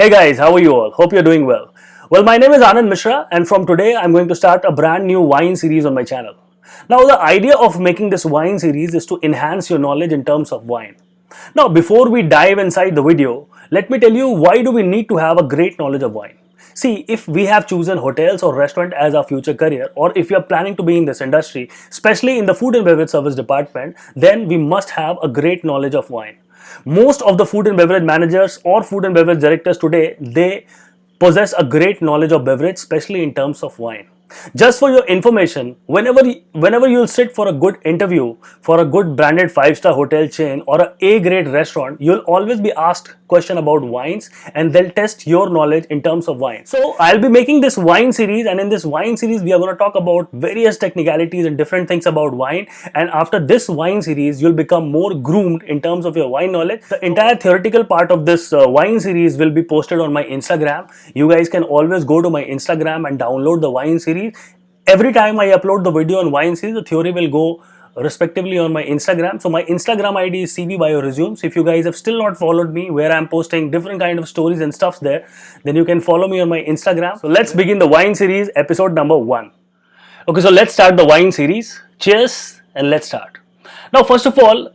Hey guys, how are you all? Hope you're doing well. Well, my name is Anand Mishra, and from today I'm going to start a brand new wine series on my channel. Now, the idea of making this wine series is to enhance your knowledge in terms of wine. Now, before we dive inside the video, let me tell you why do we need to have a great knowledge of wine. See, if we have chosen hotels or restaurant as our future career, or if you are planning to be in this industry, especially in the food and beverage service department, then we must have a great knowledge of wine. Most of the food and beverage managers or food and beverage directors today, they possess a great knowledge of beverage, especially in terms of wine. Just for your information, whenever you'll sit for a good interview for a good branded 5-star hotel chain or a A-grade restaurant, you'll always be asked question about wines, and they'll test your knowledge in terms of wine. So I'll be making this wine series, and in this wine series we are going to talk about various technicalities and different things about wine. And after this wine series, you'll become more groomed in terms of your wine knowledge. The entire theoretical part of this wine series will be posted on my Instagram. You guys can always go to my Instagram and download the wine series. Every time I upload the video on wine series, the theory will go respectively on my Instagram. So my Instagram ID is CV Bio Resumes. If you guys have still not followed me, where I'm posting different kind of stories and stuffs there, then you can follow me on my Instagram. So let's begin the wine series, episode number 1. Okay, so let's start the wine series. Cheers, and let's start. Now, first of all,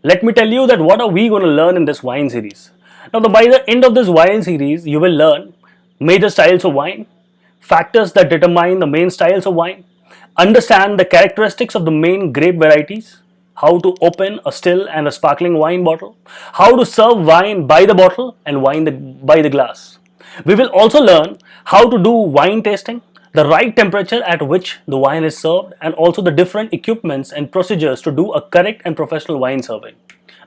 let me tell you that what are we going to learn in this wine series. Now, by the end of this wine series, you will learn major styles of wine, factors that determine the main styles of wine, understand the characteristics of the main grape varieties, how to open a still and a sparkling wine bottle, how to serve wine by the bottle and wine by the glass. We will also learn how to do wine tasting, the right temperature at which the wine is served, and also the different equipments and procedures to do a correct and professional wine serving.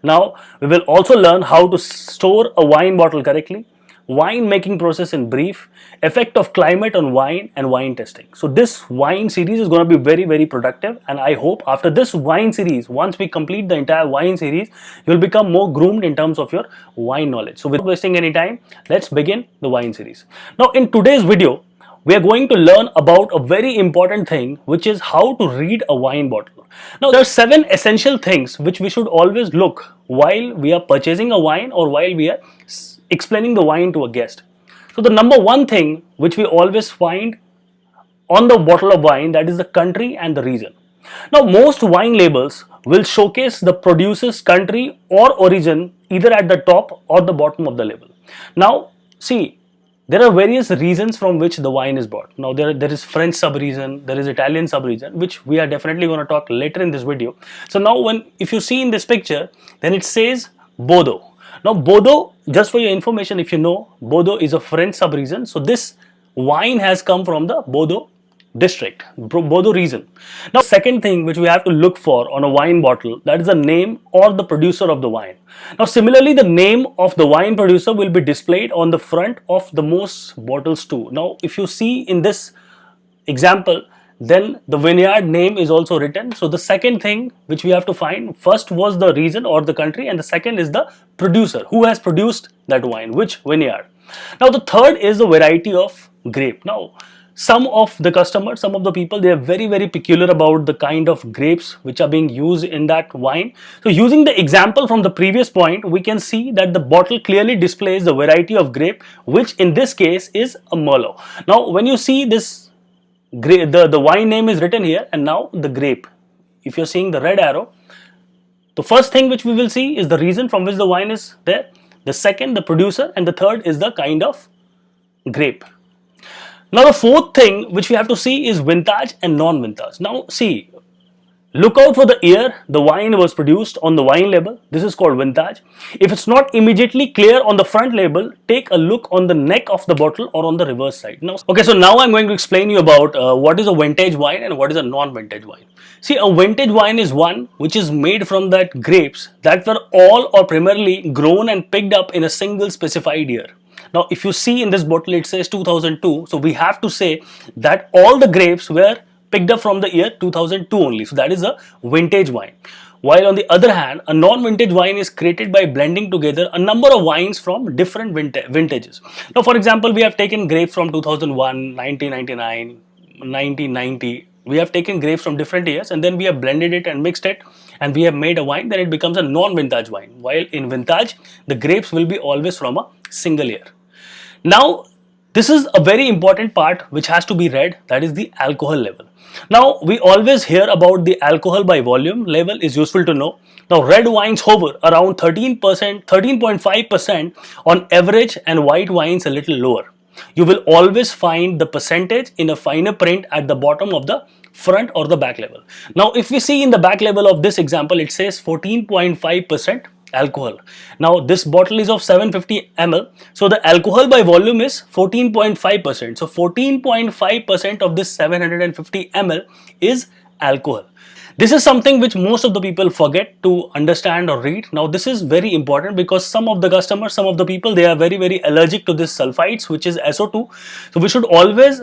Now, we will also learn how to store a wine bottle correctly, wine making process in brief, effect of climate on wine, and wine testing. So this wine series is going to be very productive, and I hope after this wine series, once we complete the entire wine series, you'll become more groomed in terms of your wine knowledge. So without wasting any time, let's begin the wine series. Now, in today's video, we are going to learn about a very important thing, which is how to read a wine bottle. Now, there are 7 essential things which we should always look while we are purchasing a wine or while we are explaining the wine to a guest. So the number 1 thing which we always find on the bottle of wine, that is the country and the region. Now, most wine labels will showcase the producer's country or origin either at the top or the bottom of the label. Now, see, there are various regions from which the wine is bought. Now, there is French sub-region, there is Italian sub-region, which we are definitely going to talk later in this video. So now, if you see in this picture, then it says Bordeaux. Now, Bordeaux, just for your information, if you know, Bordeaux is a French sub-region. So this wine has come from the Bordeaux district, Bordeaux region. Now, second thing which we have to look for on a wine bottle, that is the name or the producer of the wine. Now, similarly, the name of the wine producer will be displayed on the front of the most bottles too. Now, if you see in this example, then the vineyard name is also written. So the second thing which we have to find, first was the region or the country, and the second is the producer, who has produced that wine, which vineyard. Now, the third is the variety of grape. Now, some of the customers, some of the people, they are very peculiar about the kind of grapes which are being used in that wine. So using the example from the previous point, we can see that the bottle clearly displays the variety of grape, which in this case is a Merlot. Now, when you see this the wine name is written here, and now the grape, if you're seeing the red arrow, the first thing which we will see is the region from which the wine is there, the second the producer, and the third is the kind of grape. Now, the fourth thing which we have to see is vintage and non-vintage. Now, see, look out for the year the wine was produced on the wine label. This is called vintage. If it's not immediately clear on the front label, take a look on the neck of the bottle or on the reverse side. Now, okay, so now I'm going to explain you about what is a vintage wine and what is a non-vintage wine. See, a vintage wine is one which is made from that grapes that were all or primarily grown and picked up in a single specified year. Now, if you see in this bottle, it says 2002. So we have to say that all the grapes were picked up from the year 2002 only. So that is a vintage wine. While on the other hand, a non-vintage wine is created by blending together a number of wines from different vintages. Now, for example, we have taken grapes from 2001, 1999, 1990. We have taken grapes from different years, and then we have blended it and mixed it, and we have made a wine. Then it becomes a non-vintage wine. While in vintage, the grapes will be always from a single year. Now, this is a very important part which has to be read, that is the alcohol level. Now, we always hear about the alcohol by volume level is useful to know. Now, red wines hover around 13%, 13.5% on average, and white wines a little lower. You will always find the percentage in a finer print at the bottom of the front or the back label. Now, if we see in the back label of this example, it says 14.5% alcohol. Now, this bottle is of 750 ml, so the alcohol by volume is 14.5%. So 14.5% of this 750 ml is alcohol. This is something which most of the people forget to understand or read. Now, this is very important because some of the customers, some of the people, they are very allergic to this sulfites, which is SO2. So we should always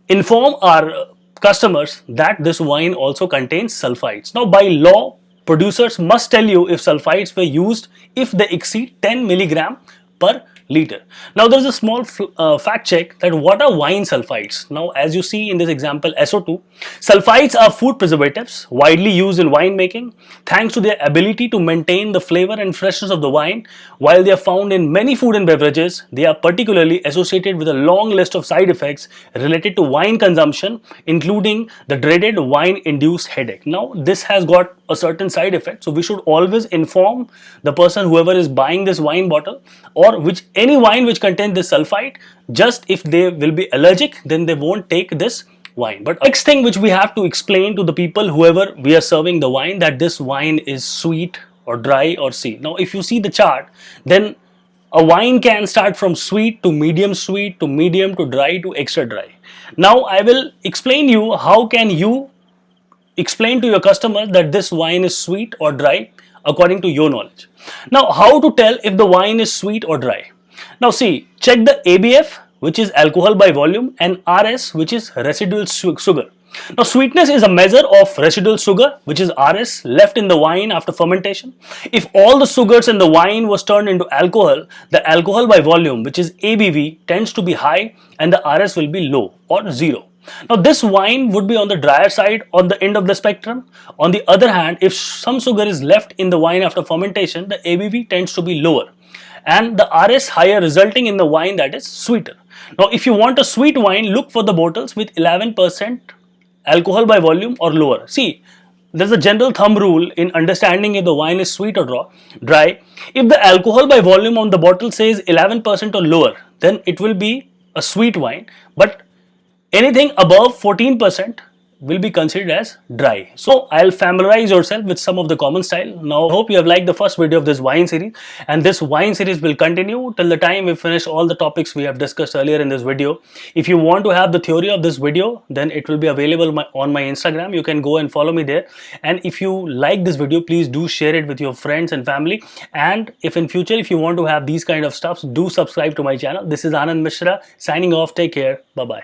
inform our customers that this wine also contains sulfites. Now, by law, producers must tell you if sulfites were used if they exceed 10 milligram per liter. Now, there is a small fact check that what are wine sulfites. Now, as you see in this example, SO2, sulfites are food preservatives widely used in winemaking. Thanks to their ability to maintain the flavor and freshness of the wine, while they are found in many food and beverages, they are particularly associated with a long list of side effects related to wine consumption, including the dreaded wine-induced headache. Now, this has got a certain side effect, so we should always inform the person, whoever is buying this wine bottle or any wine which contains this sulfite. Just if they will be allergic, then they won't take this wine. But next thing which we have to explain to the people, whoever we are serving the wine, that this wine is sweet or dry or see. Now, if you see the chart, then a wine can start from sweet to medium to dry to extra dry. Now, I will explain you how can you explain to your customer that this wine is sweet or dry according to your knowledge. Now, how to tell if the wine is sweet or dry? Now, see, check the ABF, which is alcohol by volume, and RS, which is residual sugar. Now, sweetness is a measure of residual sugar, which is RS, left in the wine after fermentation. If all the sugars in the wine was turned into alcohol, the alcohol by volume, which is ABV, tends to be high and the RS will be low or zero. Now, this wine would be on the drier side on the end of the spectrum. On the other hand, if some sugar is left in the wine after fermentation, the ABV tends to be lower and the RS higher, resulting in the wine that is sweeter. Now, if you want a sweet wine, look for the bottles with 11% alcohol by volume or lower. See, there's a general thumb rule in understanding if the wine is sweet or dry. If the alcohol by volume on the bottle says 11% or lower, then it will be a sweet wine. But anything above 14% will be considered as dry. So I'll familiarize yourself with some of the common style. Now, I hope you have liked the first video of this wine series, and this wine series will continue till the time we finish all the topics we have discussed earlier in this video. If you want to have the theory of this video, then it will be available on my Instagram. You can go and follow me there. And if you like this video, please do share it with your friends and family. And if in future, if you want to have these kind of stuffs, do subscribe to my channel. This is Anand Mishra signing off. Take care. Bye-bye.